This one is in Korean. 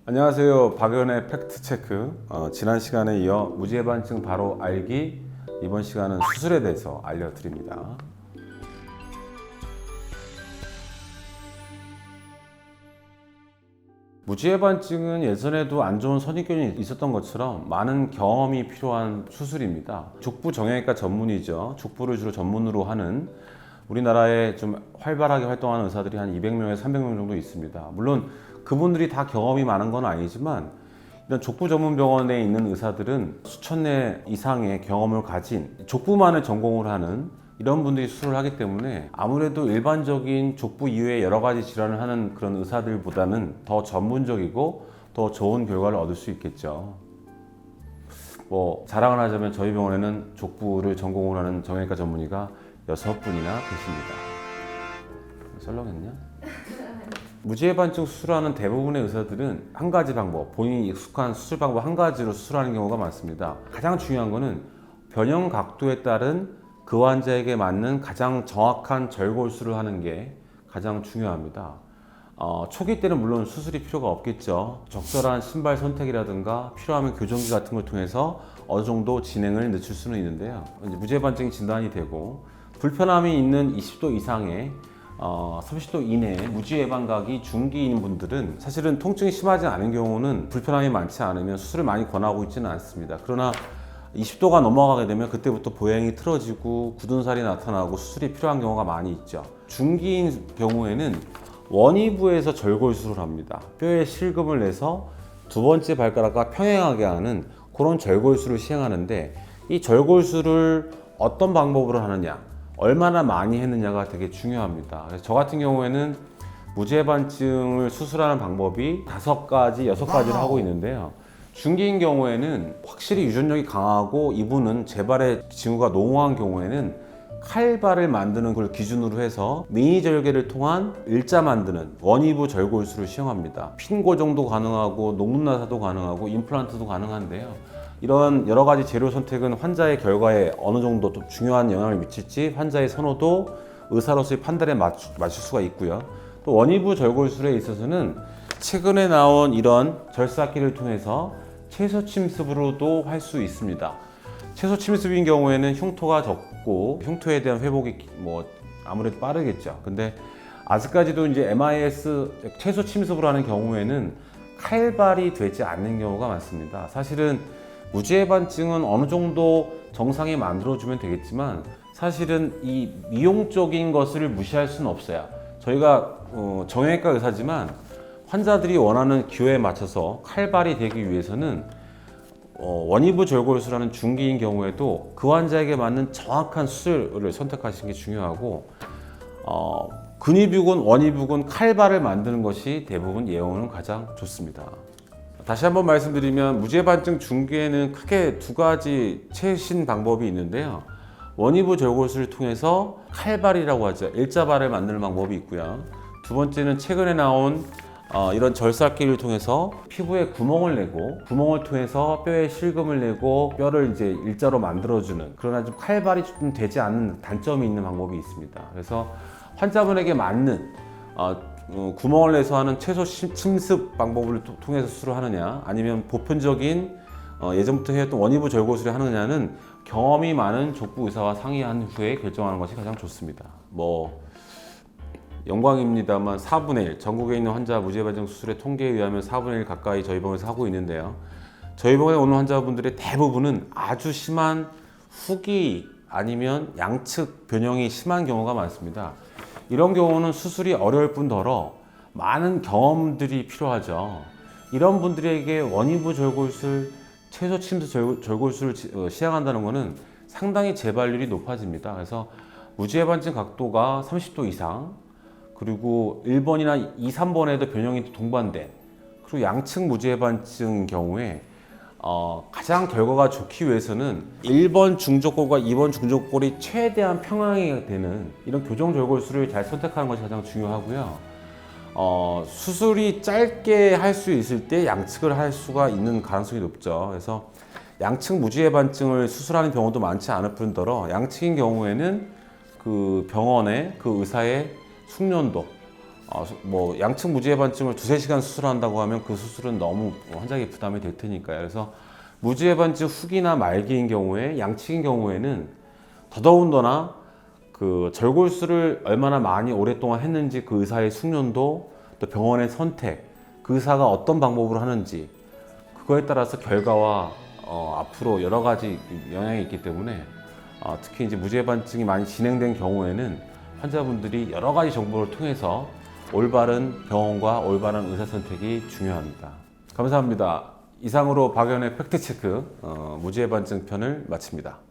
안녕하세요. 박연의 팩트체크. 지난 시간에 이어 무지해반증 바로 알기, 이번 시간은 수술에 대해서 알려드립니다. 무지해반증은 예전에도 안 좋은 선입견이 있었던 것처럼 많은 경험이 필요한 수술입니다. 족부 정형외과 전문이죠. 족부를 주로 전문으로 하는 우리나라에 좀 활발하게 활동하는 의사들이 한 200명에서 300명 정도 있습니다. 물론 그분들이 다 경험이 많은 건 아니지만 이런 족부 전문 병원에 있는 의사들은 수천 회 이상의 경험을 가진 족부만을 전공을 하는 이런 분들이 수술을 하기 때문에 아무래도 일반적인 족부 이외의 여러 가지 질환을 하는 그런 의사들보다는 더 전문적이고 더 좋은 결과를 얻을 수 있겠죠. 자랑을 하자면 저희 병원에는 족부를 전공을 하는 정형외과 전문의가 6분이나 계십니다. 썰렁했냐? 무지해반증 수술하는 대부분의 의사들은 한 가지 방법, 본인이 익숙한 수술 방법 한 가지로 수술하는 경우가 많습니다. 가장 중요한 거는 변형 각도에 따른 그 환자에게 맞는 가장 정확한 절골술을 하는 게 가장 중요합니다. 초기 때는 물론 수술이 필요가 없겠죠. 적절한 신발 선택이라든가 필요하면 교정기 같은 걸 통해서 어느 정도 진행을 늦출 수는 있는데요. 이제 무지해반증이 진단이 되고 불편함이 있는 20도 이상의 30도 이내에 무지해반각이 중기인 분들은 사실은 통증이 심하지 않은 경우는 불편함이 많지 않으면 수술을 많이 권하고 있지는 않습니다. 그러나 20도가 넘어가게 되면 그때부터 보행이 틀어지고 굳은 살이 나타나고 수술이 필요한 경우가 많이 있죠. 중기인 경우에는 원위부에서 절골술을 합니다. 뼈에 실금을 내서 두 번째 발가락과 평행하게 하는 그런 절골술을 시행하는데, 이 절골술을 어떤 방법으로 하느냐, 얼마나 많이 했느냐가 되게 중요합니다. 그래서 저 같은 경우에는 무지해반증을 수술하는 방법이 5가지, 6가지를 하고 있는데요. 중기인 경우에는 확실히 유전력이 강하고 이분은 재발의 징후가 농후한 경우에는 칼발을 만드는 걸 기준으로 해서 미니절개를 통한 일자 만드는 원위부 절골술을 시행합니다. 핀 고정도 가능하고 녹눈나사도 가능하고 임플란트도 가능한데요. 이런 여러 가지 재료 선택은 환자의 결과에 어느 정도 또 중요한 영향을 미칠지 환자의 선호도, 의사로서의 판단에 맞출 수가 있고요. 또 원위부 절골술에 있어서는 최근에 나온 이런 절삭기를 통해서 채소 침습으로도 할 수 있습니다. 채소 침습인 경우에는 흉터가 적고 흉터에 대한 회복이 아무래도 빠르겠죠. 근데 아직까지도 이제 MIS 채소 침습으로 하는 경우에는 칼발이 되지 않는 경우가 많습니다. 사실은 무지해반증은 어느 정도 정상이 만들어주면 되겠지만 사실은 이 미용적인 것을 무시할 수는 없어요. 저희가 정형외과 의사지만 환자들이 원하는 기호에 맞춰서 칼발이 되기 위해서는 원위부 절골술하는 중기인 경우에도 그 환자에게 맞는 정확한 수술을 선택하시는 게 중요하고, 근위부근, 원위부근, 칼발을 만드는 것이 대부분 예후는 가장 좋습니다. 다시 한번 말씀드리면 무지해반증 중기에는 크게 2가지 최신 방법이 있는데요. 원위부 절골술을 통해서 칼발이라고 하죠. 일자발을 만드는 방법이 있고요. 두 번째는 최근에 나온 이런 절삭기를 통해서 피부에 구멍을 내고 구멍을 통해서 뼈에 실금을 내고 뼈를 이제 일자로 만들어주는, 그러나 좀 칼발이 좀 되지 않는 단점이 있는 방법이 있습니다. 그래서 환자분에게 맞는 구멍을 내서 하는 채소 침습 방법을 통해서 수술을 하느냐, 아니면 보편적인 예전부터 해왔던 원위부 절골술을 하느냐는 경험이 많은 족부 의사와 상의한 후에 결정하는 것이 가장 좋습니다. 영광입니다만 4분의 1, 전국에 있는 환자 무지해반증 수술의 통계에 의하면 4분의 1 가까이 저희 병원에서 하고 있는데요. 저희 병원에 오는 환자분들의 대부분은 아주 심한 후기 아니면 양측 변형이 심한 경우가 많습니다. 이런 경우는 수술이 어려울 뿐더러 많은 경험들이 필요하죠. 이런 분들에게 원위부 절골술, 채소 침습 절골술을 시행한다는 것은 상당히 재발률이 높아집니다. 그래서 무지해반증 각도가 30도 이상, 그리고 1번이나 2, 3번에도 변형이 동반된, 그리고 양측 무지해반증 경우에 가장 결과가 좋기 위해서는 1번 중족골과 2번 중족골이 최대한 평행이 되는 이런 교정 절골술을 잘 선택하는 것이 가장 중요하고요. 수술이 짧게 할 수 있을 때 양측을 할 수가 있는 가능성이 높죠. 그래서 양측 무지해반증을 수술하는 경우도 많지 않을 뿐더러 양측인 경우에는 그 병원의 그 의사의 숙련도, 뭐 양측 무지해반증을 2-3시간 수술한다고 하면 그 수술은 너무 환자에게 부담이 될 테니까요. 그래서 무지해반증 후기나 말기인 경우에 양측인 경우에는 더더군다나 그 절골술을 얼마나 많이 오랫동안 했는지 그 의사의 숙련도 또 병원의 선택 그 의사가 어떤 방법으로 하는지 그거에 따라서 결과와 앞으로 여러 가지 영향이 있기 때문에 특히 이제 무지해반증이 많이 진행된 경우에는 환자분들이 여러 가지 정보를 통해서 올바른 병원과 올바른 의사 선택이 중요합니다. 감사합니다. 이상으로 박연의 팩트체크 무지해반증 편을 마칩니다.